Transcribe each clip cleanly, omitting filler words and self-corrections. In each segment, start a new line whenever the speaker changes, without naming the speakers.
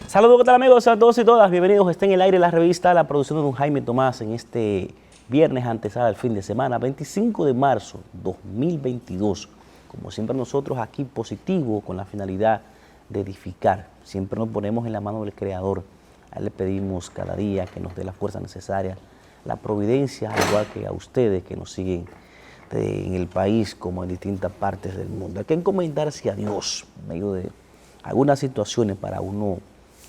Saludos, ¿qué tal amigos? A todos y todas, bienvenidos. Está en el aire la revista La Producción de don Jaime Tomás en este viernes antesala del fin de semana, 25 de marzo 2022. Como siempre nosotros aquí positivos con la finalidad de edificar. Siempre nos ponemos en la mano del Creador. A él le pedimos cada día que nos dé la fuerza necesaria, la providencia, al igual que a ustedes que nos siguen en el país como en distintas partes del mundo. Hay que encomendarse a Dios en medio de algunas situaciones para uno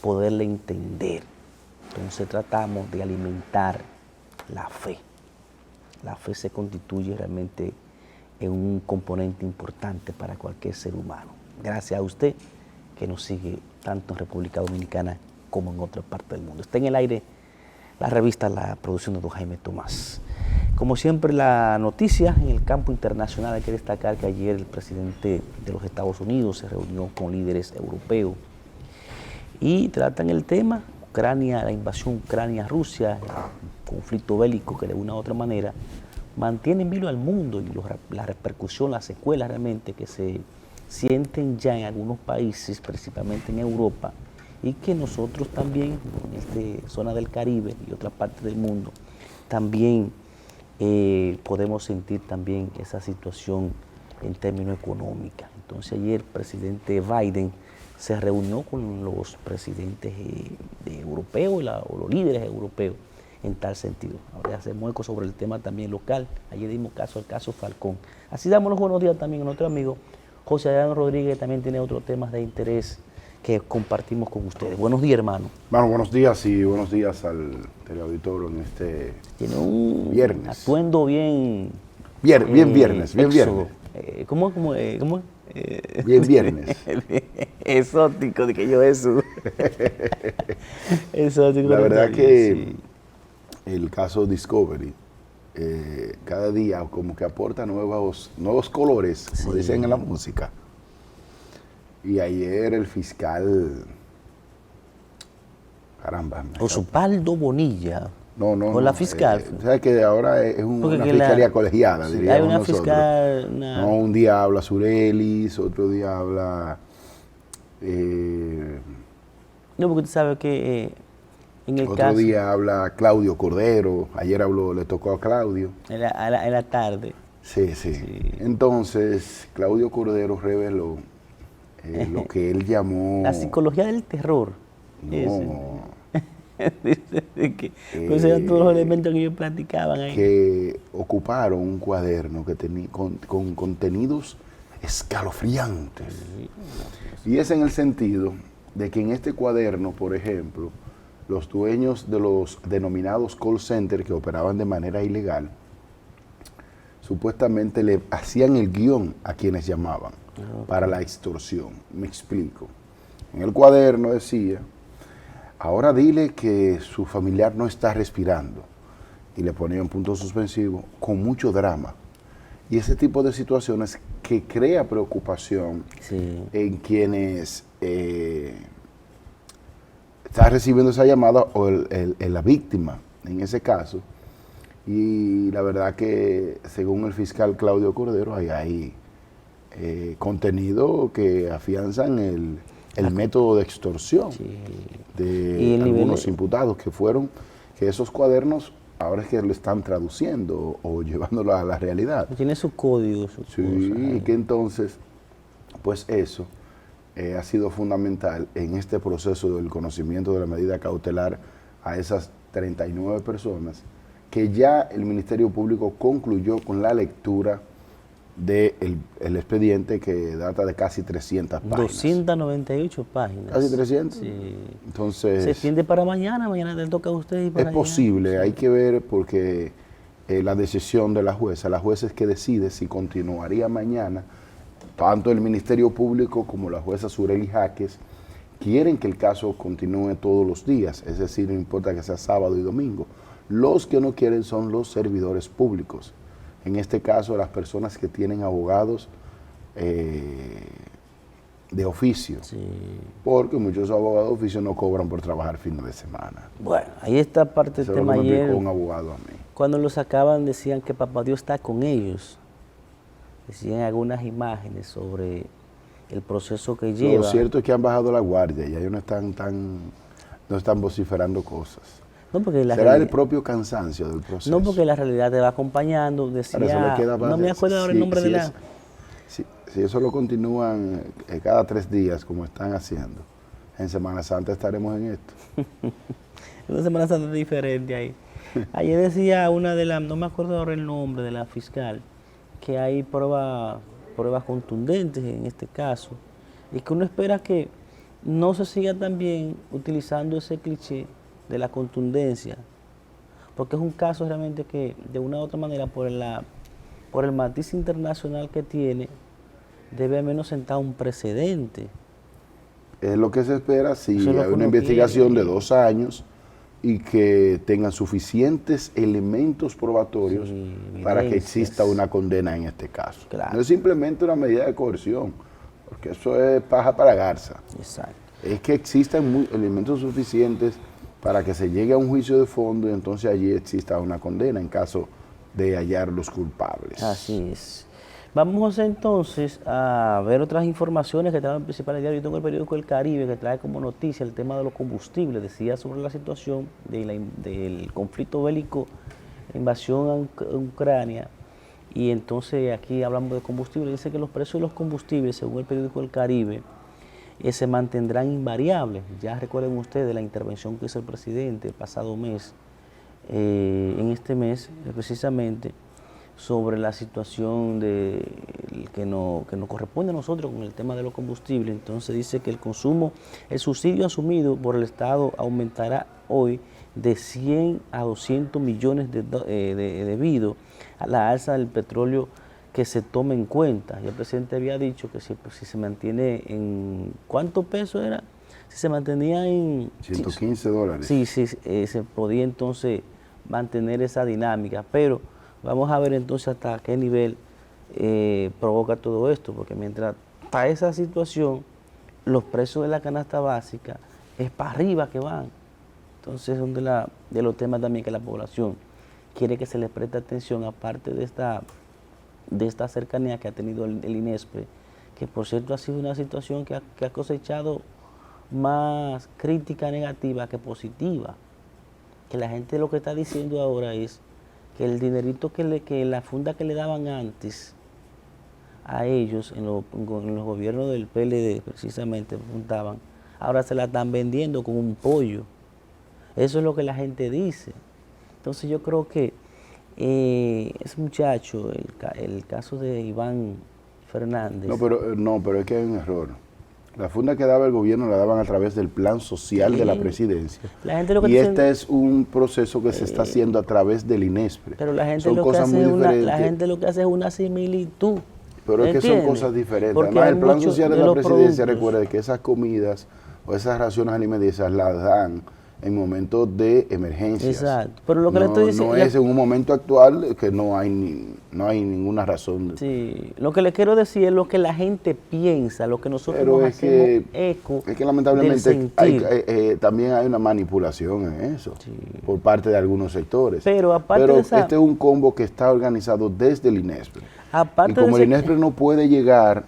poderle entender. Entonces tratamos de alimentar la fe. La fe se constituye realmente en un componente importante para cualquier ser humano. Gracias a usted que nos sigue tanto en República Dominicana como en otra parte del mundo. Está en el aire la revista La Producción de don Jaime Tomás. Como siempre, la noticia en el campo internacional, hay que destacar que ayer el presidente de los Estados Unidos se reunió con líderes europeos y tratan el tema Ucrania, la invasión Ucrania-Rusia, el conflicto bélico que de una u otra manera mantiene en vilo al mundo y la repercusión, las secuelas realmente que se sienten ya en algunos países, principalmente en Europa, y que nosotros también, en esta zona del Caribe y otras partes del mundo, también podemos sentir también esa situación en términos económicos. Entonces ayer el presidente Biden se reunió con los presidentes europeos o los líderes europeos en tal sentido. Ahora hacemos eco sobre el tema también local. Ayer dimos caso al caso Falcón. Así damos los buenos días también a nuestro amigo José Adriano Rodríguez, que también tiene otros temas de interés que compartimos con ustedes. Buenos días, hermano.
Bueno, buenos días y buenos días al teleauditorio en este
Tiene un
viernes.
atuendo bien...
Bien viernes.
¿Cómo?
Bien viernes.
Exótico, de que yo eso. Exótico.
La verdad que
sí.
el caso Discovery cada día como que aporta nuevos colores, como dicen en la música. Y ayer el fiscal, caramba.
Osvaldo Bonilla.
No.
Con la fiscal.
¿Sabes que ahora es una fiscalía colegiada,
sí,
diríamos
hay una
nosotros?
Fiscal.
No, un día habla Surelis, otro día habla...
no, porque usted sabe que en el
otro
caso...
día habla Claudio Cordero, ayer le tocó a Claudio.
En la tarde.
Sí. Entonces, Claudio Cordero reveló lo que él llamó...
La psicología del terror.
No.
Pues eran todos los elementos que ellos platicaban ahí.
Que ocuparon un cuaderno que con contenidos escalofriantes. Y es en el sentido de que en este cuaderno, por ejemplo, los dueños de los denominados call centers que operaban de manera ilegal, supuestamente le hacían el guión a quienes llamaban para la extorsión. Me explico. En el cuaderno decía: ahora dile que su familiar no está respirando. Y le ponían punto suspensivo con mucho drama. Y ese tipo de situaciones que crea preocupación en quienes está recibiendo esa llamada o la víctima en ese caso. Y la verdad que según el fiscal Claudio Cordero hay contenido que afianzan el método de extorsión de algunos imputados que esos cuadernos ahora es que lo están traduciendo o llevándolo a la realidad.
Tiene su código, su cosa.
Y que entonces, pues eso ha sido fundamental en este proceso del conocimiento de la medida cautelar a esas 39 personas que ya el Ministerio Público concluyó con la lectura del expediente que data de casi 300 páginas.
298 páginas.
¿Casi 300?
Sí.
Entonces...
¿Se extiende para mañana? ¿Mañana le toca a usted ir para allá?
Es posible,
sí.
Hay que ver porque la decisión de la jueza es que decide si continuaría mañana. Tanto el Ministerio Público como la jueza Sureli Jaques quieren que el caso continúe todos los días, es decir, no importa que sea sábado y domingo. Los que no quieren son los servidores públicos. En este caso, las personas que tienen abogados de oficio, porque muchos abogados de oficio no cobran por trabajar fines de semana.
Bueno, ahí está parte del tema ayer.
Un abogado a mí.
Cuando lo sacaban decían que Papá Dios está con ellos. Decían algunas imágenes sobre el proceso que
Lo
lleva.
cierto es que han bajado la guardia y ellos no están vociferando cosas.
No, porque la
Será el
realidad,
propio cansancio del proceso.
no, porque la realidad te va acompañando. Decía,
Para eso le queda
no me
base.
acuerdo ahora el nombre de la...
Si eso lo continúan cada 3 días como están haciendo, en Semana Santa estaremos en esto.
Una Semana Santa diferente ahí. Ayer decía una de las, no me acuerdo ahora el nombre de la fiscal, que hay pruebas contundentes en este caso, y que uno espera que no se siga también utilizando ese cliché de la contundencia, porque es un caso realmente que de una u otra manera por el matiz internacional que tiene, debe al menos sentar un precedente.
Es lo que se espera si
Eso es lo
hay
que
una
uno
investigación
quiere.
de 2 años y que tengan suficientes elementos probatorios
Sí,
para que
evidencias.
exista una condena en este caso.
Claro.
No es simplemente una medida de coerción, porque eso es paja para garza.
Exacto.
Es que existan elementos suficientes para que se llegue a un juicio de fondo y entonces allí exista una condena en caso de hallar los culpables.
Así es. Vamos entonces a ver otras informaciones que traen en el principal diario. Yo tengo el periódico El Caribe que trae como noticia el tema de los combustibles. Decía sobre la situación del conflicto bélico, la invasión a Ucrania. Y entonces aquí hablamos de combustible. Dice que los precios de los combustibles, según el periódico El Caribe, se mantendrán invariables. Ya recuerden ustedes la intervención que hizo el presidente el pasado mes, en este mes precisamente, sobre la situación que nos corresponde a nosotros con el tema de los combustibles. Entonces dice que el subsidio asumido por el Estado aumentará hoy de 100 a 200 millones debido a la alza del petróleo que se tome en cuenta. Y el presidente había dicho que si se mantiene en, ¿cuántos pesos era? Si se mantenía en...
$115.
Sí, se podía entonces mantener esa dinámica, pero vamos a ver entonces hasta qué nivel provoca todo esto, porque mientras está esa situación, los precios de la canasta básica es para arriba que van. Entonces son de los temas también que la población quiere que se le preste atención, aparte de esta cercanía que ha tenido el INESPRE, que por cierto ha sido una situación que ha cosechado más crítica negativa que positiva, que la gente lo que está diciendo ahora es que el dinerito que la funda que le daban antes a ellos en los gobiernos del PLD precisamente apuntaban, ahora se la están vendiendo con un pollo. Eso es lo que la gente dice. Entonces yo creo que ese muchacho, el caso de Iván Fernández.
No, pero es que hay un error. La funda que daba el gobierno la daban a través del plan social de la presidencia.
La gente lo que
y
dice,
este es un proceso que se está haciendo a través del INESPRE.
Pero la gente,
son
lo que,
cosas
hace
muy
es
diferentes.
la gente lo que hace es una similitud.
Pero es que son
¿entiendes?
cosas diferentes.
Porque
Además,
hay
el plan
muchos
social de
de
la
los
presidencia,
productos.
recuerde que esas comidas o esas raciones alimenticias las dan en momentos de emergencias.
Exacto. Pero lo que le estoy diciendo...
No es en un momento actual que no hay ninguna razón.
Sí, lo que le quiero decir es lo que la gente piensa, lo que nosotros
Pero
nos
es
hacemos eco
que lamentablemente
del sentir.
también hay una manipulación en eso
Sí.
por parte de algunos sectores.
Pero aparte de esa...
este es un combo que está organizado desde el INESPRE.
Aparte
Y como
de
el
ese-
INESPRE no puede llegar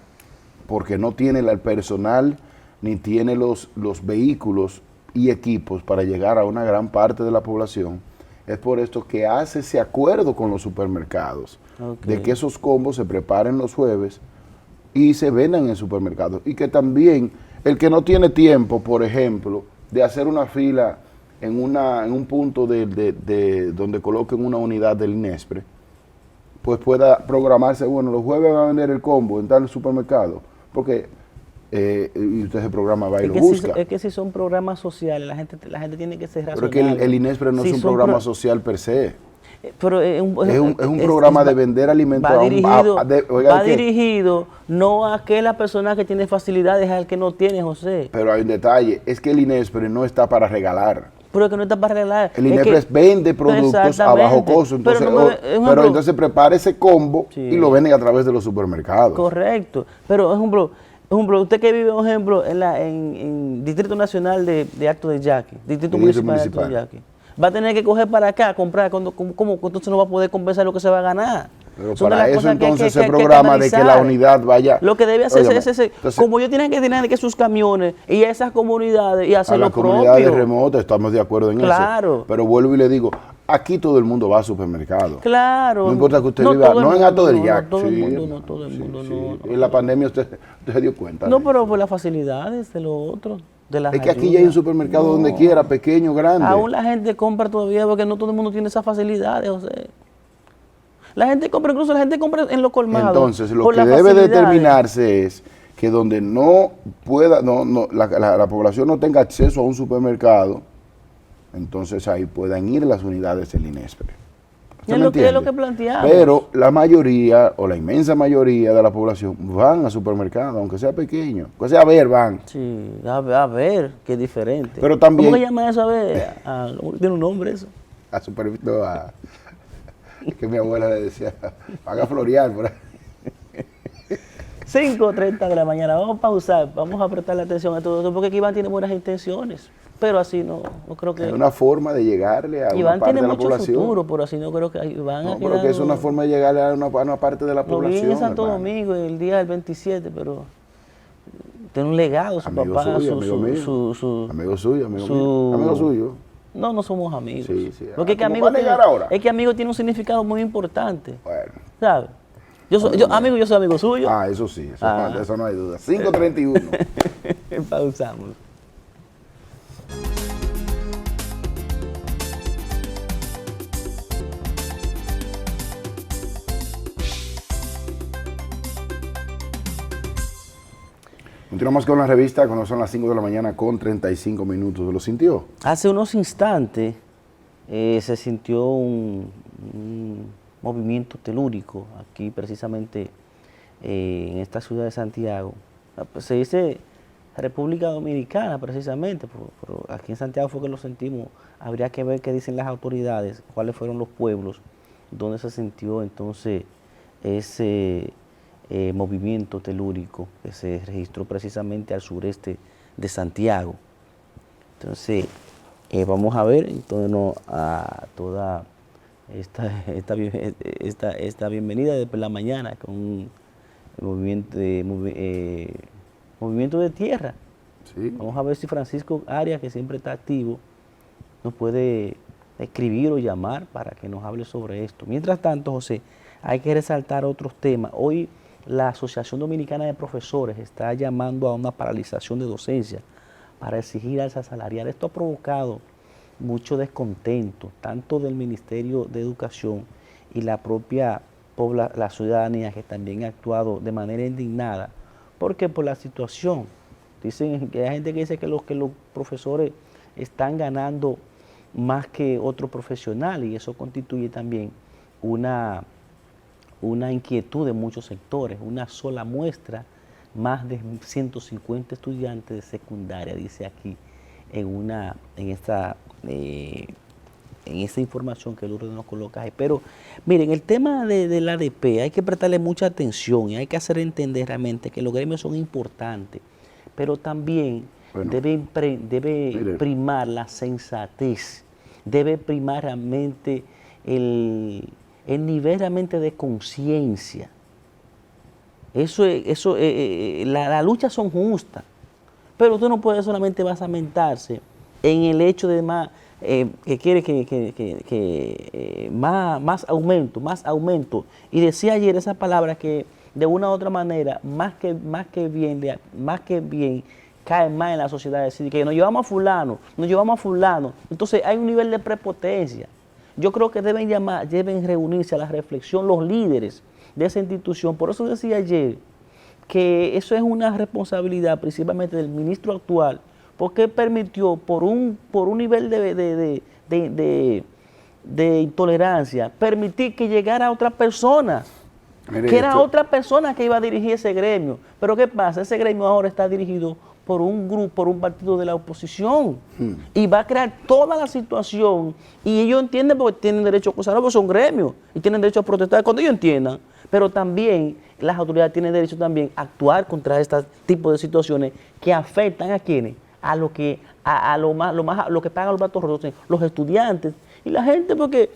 porque no tiene el personal ni tiene los vehículos y equipos para llegar a una gran parte de la población, es por esto que hace ese acuerdo con los supermercados,
Ok.
de que esos combos se preparen los jueves y se vendan en supermercados. Y que también el que no tiene tiempo, por ejemplo, de hacer una fila en un punto de donde coloquen una unidad del INESPRE, pues pueda programarse, bueno, los jueves va a vender el combo en tal supermercado, porque y usted se programa, va y lo busca.
es que si son programas sociales, la gente tiene que ser
Pero
razonable.
es que el INESPRE no
Si
es un
son
programa
pro-
social per se.
Pero
Es un programa de vender alimentos
va
a un-
dirigido,
oiga,
va
¿qué?
dirigido no a aquella persona que tiene facilidades, al que no tiene, José.
Pero hay un detalle, es que el INESPRE no está para regalar.
Pero que no está para arreglar.
El INESPRE vende productos a bajo
Exactamente.
costo, entonces,
Pero, no me- ejemplo,
pero entonces prepara ese combo
Sí.
y lo venden a través de los supermercados.
correcto. Pero, ejemplo, usted que vive, por ejemplo, en Distrito Nacional de Acto de Yaque, Distrito Municipal de Acto de Yaque, va a tener que coger para acá, comprar, ¿cómo entonces no va a poder compensar lo que se va a ganar?
Pero
Son de
para
las
eso
cosas
entonces
que
se programa de que la
canalizar.
unidad vaya.
Lo que debe hacerse
Óigame,
es ese,
entonces,
como ellos tienen que tener que sus camiones y a esas comunidades y
a
hacer
las
lo
comunidades
propio.
remotas estamos de acuerdo en
Claro.
eso. Pero vuelvo y le digo, aquí todo el mundo va al supermercado.
Claro.
No importa que usted
No
viva,
todo el
no en
mundo,
Alto del
no,
Yac.
no todo el
Sí,
mundo, no todo el
sí,
mundo,
sí.
no.
En la pandemia usted se dio cuenta.
No,
de
pero
eso.
por las facilidades de lo otro, de las
Es que aquí ya hay un
ayudas.
supermercado
No.
donde quiera, pequeño, grande.
Aún la gente compra todavía porque no todo el mundo tiene esas facilidades, José. La gente compra, incluso la gente compra en los colmados.
Entonces, lo
por
que
las
debe
facilidades.
determinarse es que donde no pueda, la población no tenga acceso a un supermercado, entonces ahí puedan ir las unidades del INESPRE. ¿Usted
Es
me
lo que
entiende?
planteamos.
Pero la mayoría o la inmensa mayoría de la población van al supermercado, aunque sea pequeño, aunque sea a ver, van.
Sí, a ver, qué diferente.
Pero también-
¿Cómo que llama eso? A ver, tiene un nombre eso.
A no, que mi abuela le decía, van a florear por ahí.
5:30 de la mañana, vamos a pausar, vamos a prestarle atención a todo eso, porque aquí Iván tiene buenas intenciones, pero así no creo que...
Es una forma de llegarle a una
Iván
parte
tiene
de la
mucho
población.
futuro, pero así no creo que Iván
No,
ha
pero que es una forma de llegarle a una parte de la
Lo vi
población.
en Santo
hermano.
Domingo el día del 27, pero tiene un legado, su
Amigo
papá,
suyo, amigo mío. Amigo suyo, amigo mío. Amigo suyo.
No somos amigos.
Sí, sí.
Porque es que
¿Cómo
amigo
va a negar ahora?
es que amigo tiene un significado muy importante,
Bueno.
¿sabes? Yo soy amigo suyo.
Ah, eso sí, eso,
Ah.
de eso no hay duda. 5:31.
Pausamos.
Continuamos con la revista cuando son las 5 de la mañana con 35 minutos. ¿Lo sintió?
Hace unos instantes se sintió un movimiento telúrico aquí precisamente en esta ciudad de Santiago. Pues se dice República Dominicana precisamente, pero aquí en Santiago fue que lo sentimos. Habría que ver qué dicen las autoridades, cuáles fueron los pueblos donde se sintió entonces ese movimiento telúrico que se registró precisamente al sureste de Santiago. Entonces, vamos a ver en torno a toda esta bienvenida de la mañana con el movimiento de tierra.
Sí.
Vamos a ver si Francisco Arias, que siempre está activo, nos puede escribir o llamar para que nos hable sobre esto. Mientras tanto, José, hay que resaltar otros temas. Hoy la Asociación Dominicana de Profesores está llamando a una paralización de docencia para exigir alza salarial. Esto ha provocado mucho descontento, tanto del Ministerio de Educación y la propia la ciudadanía, que también ha actuado de manera indignada, porque por la situación, dicen que hay gente que dice que los profesores están ganando más que otro profesional, y eso constituye también una inquietud de muchos sectores. Una sola muestra, más de 150 estudiantes de secundaria, dice aquí en esta información que Lourdes nos coloca ahí. Pero miren, el tema del ADP hay que prestarle mucha atención y hay que hacer entender realmente que los gremios son importantes, pero también debe primar la sensatez, debe primar realmente el nivel realmente de conciencia. Las luchas son justas, pero tú no puedes solamente basamentarse en el hecho de que quiere más aumento. Y decía ayer esa palabra que de una u otra manera, más que bien, cae más en la sociedad, decir que nos llevamos a fulano. Entonces hay un nivel de prepotencia. Yo creo que deben reunirse a la reflexión los líderes de esa institución. Por eso decía ayer que eso es una responsabilidad principalmente del ministro actual, porque permitió por un nivel de intolerancia, permitir que llegara a otra persona, que era otra persona que iba a dirigir ese gremio. Pero ¿qué pasa? Ese gremio ahora está dirigido por un partido de la oposición, y va a crear toda la situación, y ellos entienden porque tienen derecho a acusar, porque son gremios y tienen derecho a protestar cuando ellos entiendan, pero también las autoridades tienen derecho también a actuar contra este tipo de situaciones que afectan a quienes, a lo que pagan los platos rotos, los estudiantes y la gente, porque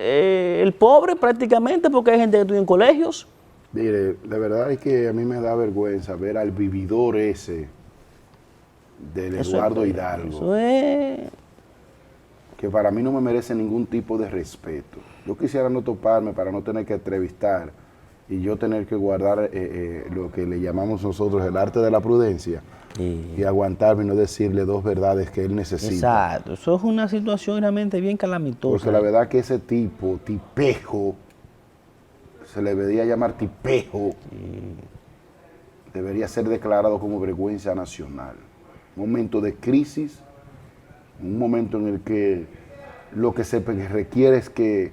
el pobre prácticamente, porque hay gente que estudia en colegios.
Mire, la verdad es que a mí me da vergüenza ver al vividor ese del Eduardo Hidalgo,
Eso es.
que para mí no me merece ningún tipo de respeto. Yo quisiera no toparme para no tener que entrevistar y yo tener que guardar lo que le llamamos nosotros el arte de la prudencia y aguantarme y no decirle dos verdades que él necesita.
Exacto, eso es una situación realmente bien calamitosa.
Porque la verdad que ese tipo, tipejo, se le debería llamar tipejo, debería ser declarado como vergüenza nacional. Un momento de crisis, un momento en el que lo que se requiere es que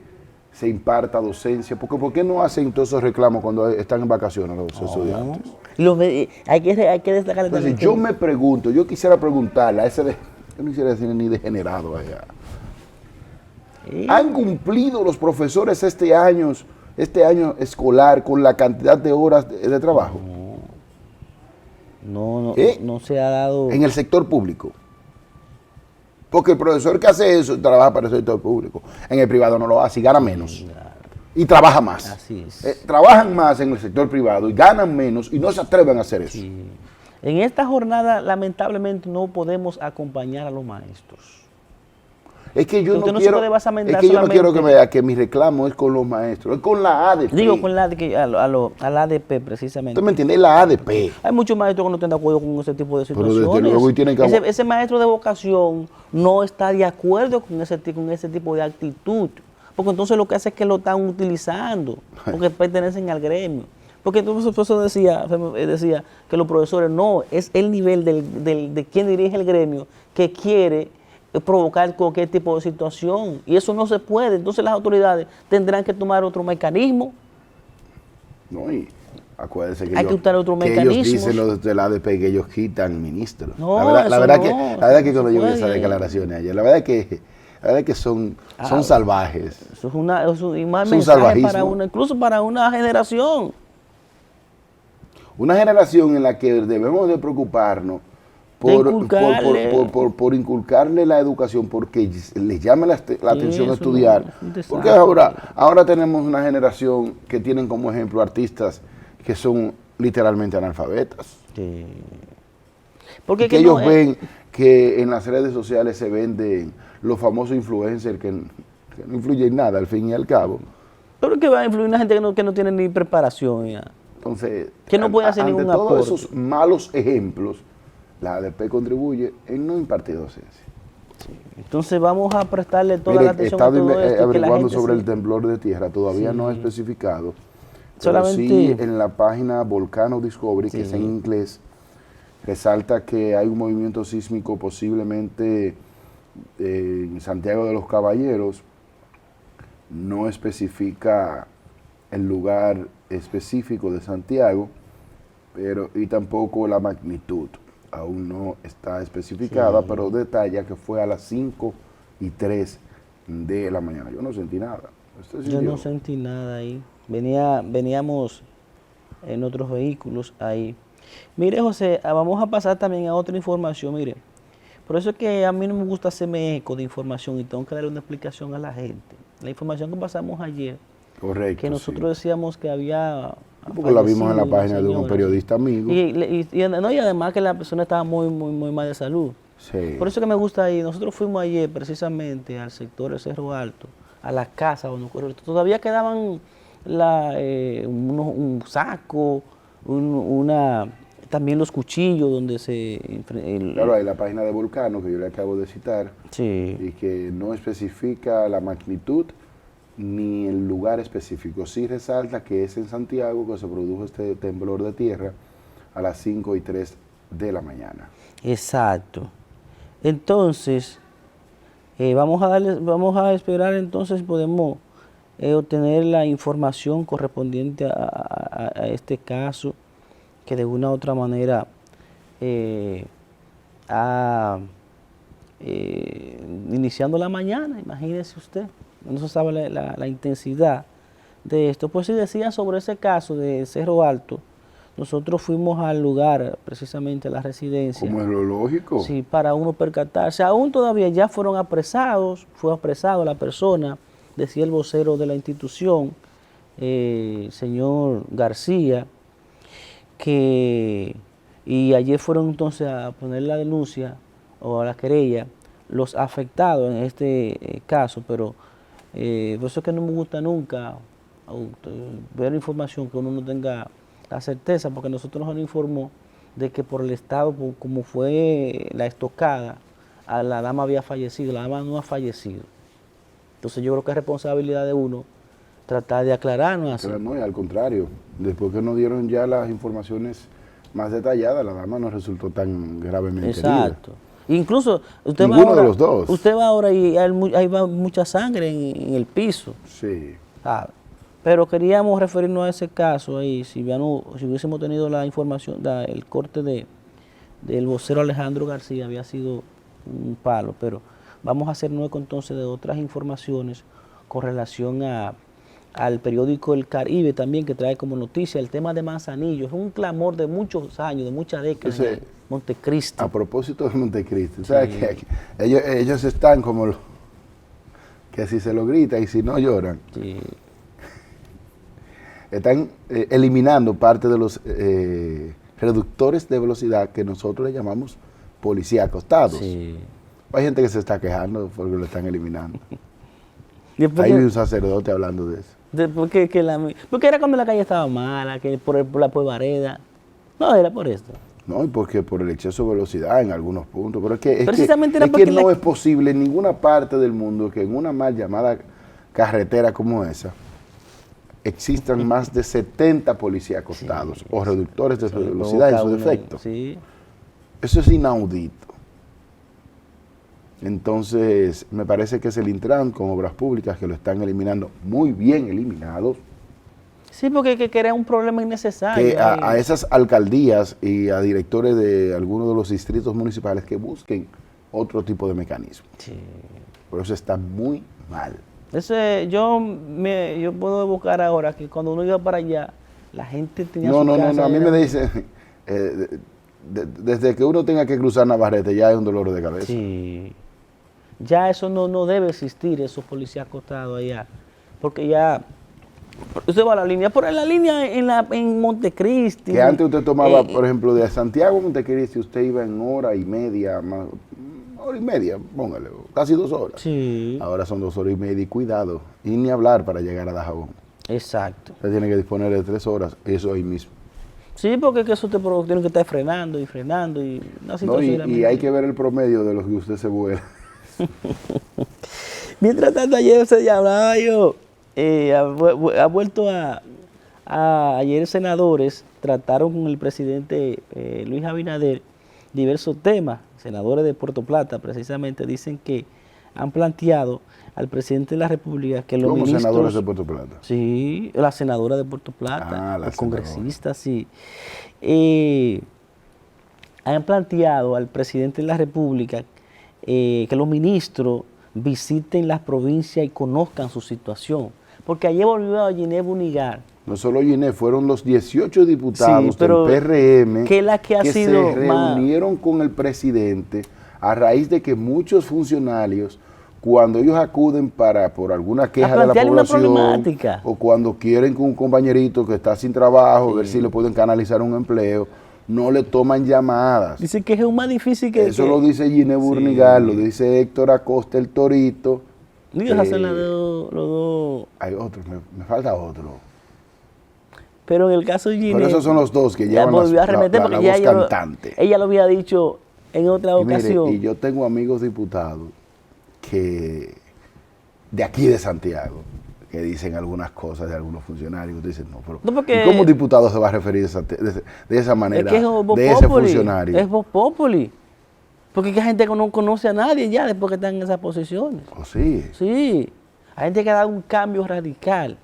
se imparta docencia. Porque ¿por qué no hacen todos esos reclamos cuando están en vacaciones los estudiantes?
Hay que destacar
Entonces
también
yo me pregunto, yo quisiera preguntarle a ese, yo no quisiera decir ni degenerado allá. ¿Han cumplido los profesores este año escolar con la cantidad de horas de trabajo?
No se ha dado.
En el sector público. Porque el profesor que hace eso trabaja para el sector público. En el privado no lo hace y gana menos. Y trabaja más.
Así es.
Trabajan más en el sector privado y ganan menos y no se atreven a hacer eso.
Sí. En esta jornada, lamentablemente, no podemos acompañar a los maestros.
Es que yo
Usted
no
se
quiero,
puede basamentar
es que yo no quiero
solamente-
que mi reclamo es con los maestros, es con la ADP.
Digo, con la a la ADP, precisamente.
¿Usted me entiende? Es la ADP.
Hay muchos maestros que no están de acuerdo con ese tipo de situaciones.
desde luego y tienen que
ese maestro de vocación no está de acuerdo con ese tipo de actitud. Porque entonces lo que hace es que lo están utilizando, porque pertenecen al gremio. Porque entonces por eso decía que los profesores no, es el nivel de quien dirige el gremio que quiere provocar cualquier tipo de situación. Y eso no se puede. Entonces las autoridades tendrán que tomar otro mecanismo.
No, y acuérdense que,
Hay que usar otro
que ellos
mecanismo.
dicen los de la ADP que ellos quitan ministros.
No,
la verdad
eso
que
no
cuando yo vi
puede.
esas declaraciones ayer, la verdad que son salvajes.
Eso es un mal
Es un
mensaje
salvajismo.
incluso para una generación.
Una generación en la que debemos de preocuparnos por inculcarle la educación, porque les llame la atención a
eso
estudiar.
no, es un desastre.
Porque ahora tenemos una generación que tienen como ejemplo artistas que son literalmente analfabetas.
Sí.
Porque que ellos ven que en las redes sociales se venden los famosos influencers que no influyen en nada al fin y al cabo.
Pero que va a influir una gente que no tiene ni preparación ya.
Entonces,
Que no puede hacer
ante
ningún
todos
aporte.
esos malos ejemplos, la ADP contribuye en no impartir docencia.
Entonces vamos a prestarle toda
Mire,
la
he
atención a
estado
todo esto. Que la
averiguando
gente
sobre
sí-
el temblor de tierra, todavía no he especificado.
Solamente-
Pero sí en la página Volcano Discovery, que
Sí.
es en inglés, resalta que hay un movimiento sísmico posiblemente en Santiago de los Caballeros. No especifica el lugar específico de Santiago, y tampoco la magnitud. Aún no está especificada, pero detalla que fue a las 5:03 de la mañana. Yo no sentí nada. ¿Usted
Yo
sintió?
no sentí nada ahí. Veníamos en otros vehículos ahí. Mire, José, vamos a pasar también a otra información. Mire, por eso es que a mí no me gusta hacerme eco de información y tengo que darle una explicación a la gente. La información que pasamos ayer,
Correcto.
que nosotros decíamos que había...
Porque la vimos en la
fallecido una
página de un
señora,
periodista amigo.
y además que la persona estaba muy mal de salud.
Sí.
Por eso que me gusta ir. Nosotros fuimos ayer precisamente al sector del Cerro Alto, a las casas donde ocurrió esto. Todavía quedaban un saco, también los cuchillos donde
Claro, hay la página de Volcano que yo le acabo de citar
Sí.
y que no especifica la magnitud ni el lugar específico. Sí resalta que es en Santiago que se produjo este temblor de tierra a las 5:03 de la mañana.
Exacto. Entonces, vamos a esperar entonces podemos obtener la información correspondiente a este caso que de una u otra manera iniciando la mañana, imagínese usted, no se sabe la intensidad de esto. Pues sí decía sobre ese caso de Cerro Alto, nosotros fuimos al lugar, precisamente a la residencia.
Como es lo lógico.
Sí, para uno percatarse. Aún todavía ya fueron apresados, fue apresado la persona decía el vocero de la institución, señor García, y ayer fueron entonces a poner la denuncia o a la querella los afectados en este caso, pero por eso es que no me gusta nunca ver información que uno no tenga la certeza, porque nosotros nos informó de que por el estado, como fue la estocada, la dama había fallecido, la dama no ha fallecido. Entonces yo creo que es responsabilidad de uno tratar de aclararnos así.
Pero no, y al contrario, después que nos dieron ya las informaciones más detalladas, la dama no resultó tan gravemente herida.
Exacto. Incluso usted
Ninguno
va ahora,
de los dos.
Usted va ahora y ahí va mucha sangre en el piso.
Sí.
¿Sabe? Pero queríamos referirnos a ese caso ahí, si hubiésemos tenido la información, el corte del vocero Alejandro García había sido un palo, pero vamos a hacernos eco entonces de otras informaciones con relación al periódico El Caribe también, que trae como noticia el tema de Manzanillo. Es un clamor de muchos años, de muchas décadas en Montecristi.
A propósito de Montecristi, ¿sabes qué? Ellos están como que si se lo grita y si no lloran.
Sí.
Están eliminando parte de los reductores de velocidad que nosotros le llamamos policía acostados.
Sí.
Hay gente que se está quejando porque lo están eliminando.
Después
Hay un sacerdote hablando de eso.
Porque era cuando la calle estaba mala, que por la Puevareda. No, era por esto.
No, y porque por el exceso de velocidad en algunos puntos. Pero
Precisamente
es que no es posible en ninguna parte del mundo que en una mal llamada carretera como esa existan más de 70 policías acostados o reductores de velocidad en su defecto.
Sí.
Eso es inaudito. Entonces, me parece que es el Intran con obras públicas que lo están eliminando, muy bien eliminados.
Sí, porque crea un problema innecesario.
Que a esas alcaldías y a directores de algunos de los distritos municipales que busquen otro tipo de mecanismo.
Sí.
Por eso está muy mal.
Yo puedo buscar ahora que cuando uno iba para allá, la gente tenía
No, a mí me dicen, desde que uno tenga que cruzar Navarrete ya es un dolor de cabeza.
Sí. Ya eso no debe existir, esos policías acostados allá, porque ya usted va a la línea, por la línea en Montecristi.
Que antes usted tomaba, por ejemplo, de Santiago a Montecristi, usted iba en hora y media, póngale, casi 2 horas.
Sí.
Ahora son 2 horas y media y cuidado, y ni hablar para llegar a Dajabón.
Exacto.
Usted tiene que disponer de 3 horas, eso ahí mismo.
Sí, porque es que eso tiene que estar frenando y una situación.
Y hay que ver el promedio de los que usted se vuela.
Mientras tanto, ayer se hablaba ha vuelto ayer senadores trataron con el presidente Luis Abinader diversos temas. Senadores de Puerto Plata precisamente dicen que han planteado al presidente de la República que los ministros... ¿Cómo
senadores de Puerto Plata?
Sí, la senadora de Puerto Plata, los congresistas, sí. Han planteado al presidente de la República que los ministros visiten las provincias y conozcan su situación. Porque ayer volvió a Ginés Bunigar.
No solo Ginés, fueron los 18 diputados del PRM que se reunieron con el presidente a raíz de que muchos funcionarios, cuando ellos acuden por alguna queja de la población o cuando quieren que un compañerito que está sin trabajo, ver si le pueden canalizar un empleo, no le toman llamadas.
Dice que es más difícil que...
Eso lo dice Ginés Bunigar, lo dice Héctor Acosta, el Torito.
Hacen los dos.
Hay otro, me falta otro.
Pero en el caso de Ginés...
Pero esos son los dos que llevan la voz cantante.
Ella lo había dicho en otra ocasión.
Y yo tengo amigos diputados que de aquí de Santiago, que dicen algunas cosas de algunos funcionarios, dicen, ¿y cómo un diputado se va a referir de esa manera de ese funcionario?
Es voz populi, porque hay gente que no conoce a nadie ya después que están en esas posiciones.
¿Oh, sí?
Sí, hay gente que ha dado un cambio radical,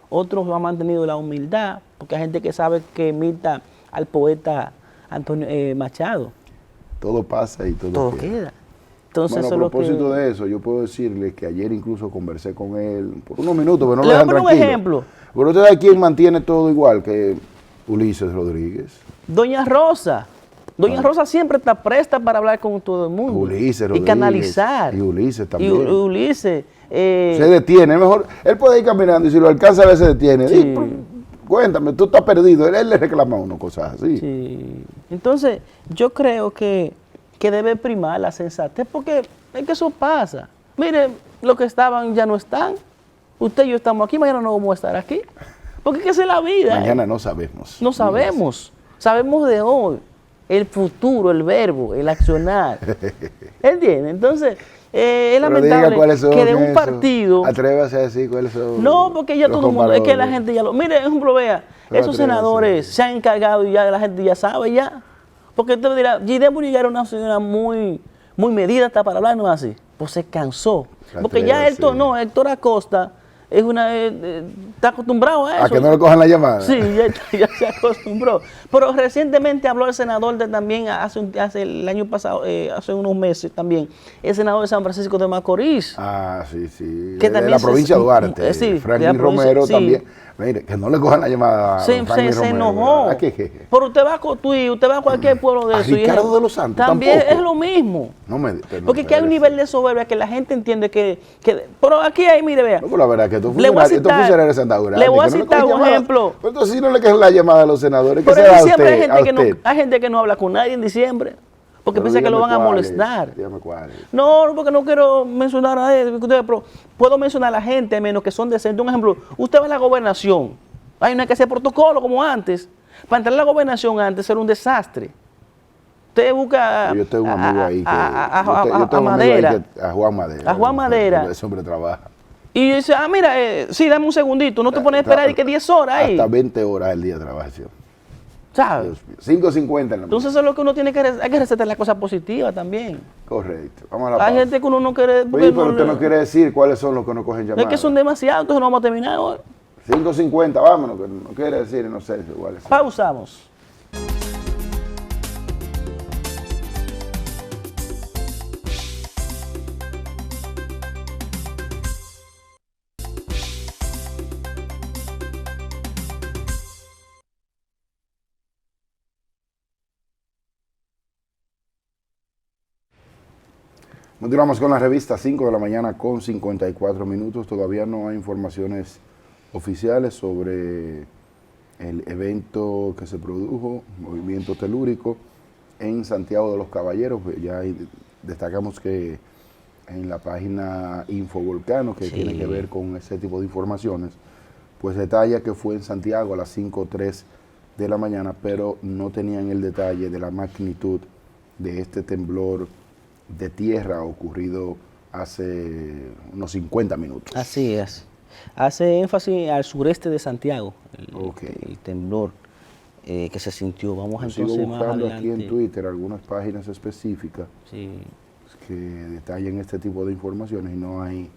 otros han mantenido la humildad, porque hay gente que sabe que imita al poeta Antonio Machado.
Todo pasa y todo
queda. Entonces,
bueno, a propósito de eso, yo puedo decirle que ayer incluso conversé con él por unos minutos, pero no lo dejan tranquilo.
Un ejemplo.
Pero usted sabe quién mantiene todo igual que Ulises Rodríguez.
Doña Rosa. Doña Rosa siempre está presta para hablar con todo el mundo.
Ulises
y
Rodríguez,
canalizar.
y Ulises también.
Ulises.
Se detiene, mejor. Él puede ir caminando y si lo alcanza a ver se detiene.
Sí.
Cuéntame, tú estás perdido. Él le reclama a uno cosas así.
Sí. Entonces, yo creo que debe primar la sensatez, porque es que eso pasa. Mire, los que estaban ya no están. Usted y yo estamos aquí, mañana no vamos a estar aquí. Porque es que esa es la vida.
Mañana no sabemos.
No sabemos. Sabemos de hoy. El futuro, el verbo, el accionar. ¿Entiende? Entonces, es lamentable que de un partido...
Atrévase a decir cuáles son.
No, porque ya todo el mundo, es que la gente ya lo... Mire, ejemplo, vea, esos senadores se han encargado y ya la gente ya sabe ya. Porque usted me dirá, Gide Murillo era una señora muy medida hasta para hablar, no es así. Pues se cansó. Porque ya Héctor Acosta es está acostumbrado a eso.
A que no le cojan la llamada.
Sí, ya se acostumbró. Pero recientemente habló el senador también, hace el año pasado, hace unos meses también, el senador de San Francisco de Macorís.
Ah, sí, sí.
Que
de la provincia de Duarte.
Sí,
Franklin Romero también. Mire, que no le cojan la llamada a
se enojó. Pero usted va a cualquier pueblo de
a
eso.
Ricardo de los Santos
también
tampoco.
es lo mismo.
No me,
porque que hay un nivel de soberbia que la gente entiende que pero aquí hay, mire, vea.
No, la verdad que estos funcionarios de Santa Urania.
Le voy a citar un ejemplo.
Pero entonces si no le cogen la llamada a los senadores, ¿qué
pero
se
en
da
diciembre
usted,
hay gente que no habla con nadie en diciembre. Porque piensa que lo van a molestar. No, porque no quiero mencionar a él, pero puedo mencionar a la gente, menos que son decentes. Un ejemplo, usted va a la gobernación, hay una que hacer protocolo como antes. Para entrar a la gobernación antes era un desastre. Usted busca
yo tengo un amigo ahí
a Madera.
A Juan Madera.
A Juan Madera.
Ese hombre trabaja.
Y dice, mira, sí, dame un segundito, no te pones a esperar y que 10 horas ahí.
Hasta 20 horas al día trabaja, ¿sí?
¿Sabes?
5.50 en la
Entonces eso es lo que uno tiene que hay que resaltar la cosa positiva también.
Correcto. Vamos a la
Hay
pausa.
gente que uno no quiere...
Oye, pero usted no quiere decir cuáles son los que no cogen llamadas.
Es que son demasiados, entonces no vamos a terminar hoy.
5.50, vámonos, que no quiere decir, no sé cuáles son.
Pausamos.
Continuamos con la revista 5 de la mañana con 54 minutos. Todavía no hay informaciones oficiales sobre el evento que se produjo, movimiento telúrico, en Santiago de los Caballeros. Ya destacamos que en la página Infovolcano, que tiene que ver con ese tipo de informaciones, pues detalla que fue en Santiago a las 5:03 de la mañana, pero no tenían el detalle de la magnitud de este temblor de tierra ocurrido hace unos 50 minutos.
Así es. Hace énfasis al sureste de Santiago, el temblor que se sintió. Vamos a entonces
sigo
más
buscando
adelante.
aquí en Twitter algunas páginas específicas que detallan este tipo de informaciones y no hay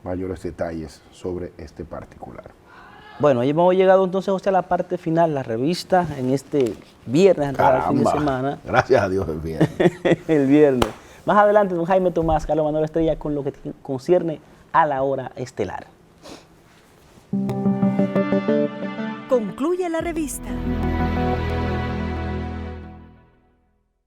mayores detalles sobre este particular.
Bueno, ya hemos llegado entonces, José, a la parte final, la revista, en este viernes, antes del fin de semana.
Gracias a Dios el viernes.
El viernes. Más adelante, don Jaime Tomás, Carlos Manuel Estrella, con lo que concierne a la hora estelar.
Concluye la revista.